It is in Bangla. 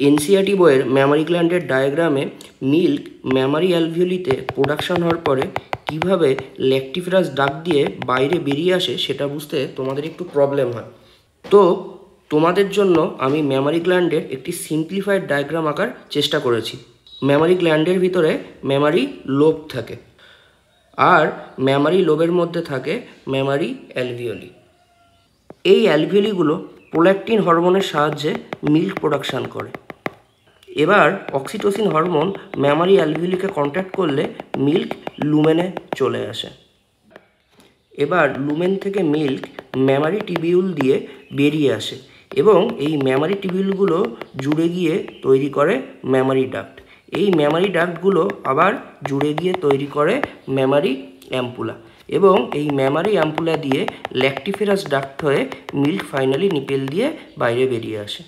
এনসিইআরটি বইয়ের ম্যামারি গ্ল্যান্ডের ডায়াগ্রামে মিল্ক ম্যামারি অ্যালভিওলিতে প্রোডাকশন হওয়ার পরে কিভাবে ল্যাক্টিফেরাস ডাক্ট দিয়ে বাইরে বেরিয়ে আসে সেটা বুঝতে তোমাদের একটু প্রবলেম হয়। তো তোমাদের জন্য আমি ম্যামারি গ্ল্যান্ডের একটি সিম্পলিফাইড ডায়াগ্রাম আঁকার চেষ্টা করেছি। ম্যামারি গ্ল্যান্ডের ভিতরে ম্যামারি লোব থাকে, আর ম্যামারি লোবের মধ্যে থাকে ম্যামারি অ্যালভিওলি। এই অ্যালভিওলিগুলো প্রোল্যাকটিন হরমোনের সাহায্যে মিল্ক প্রোডাকশান করে। এবার অক্সিটোসিন হরমোন ম্যামারি অ্যালভিওলিকে কন্ট্যাক্ট করলে মিল্ক লুমেনে চলে আসে। এবার লুমেন থেকে মিল্ক ম্যামারি টিবিউল দিয়ে বেরিয়ে আসে এবং এই ম্যামারি টিবিউলগুলো জুড়ে গিয়ে তৈরি করে ম্যামারি ডাক্ট। এই ম্যামারি ডাক্টগুলো আবার জুড়ে গিয়ে তৈরি করে ম্যামারি অ্যাম্পুলা, এবং এই ম্যামারি অ্যাম্পুলা দিয়ে ল্যাক্টিফেরাস ডাক্ট হয়ে মিল্ক ফাইনালি নিপেল দিয়ে বাইরে বেরিয়ে আসে।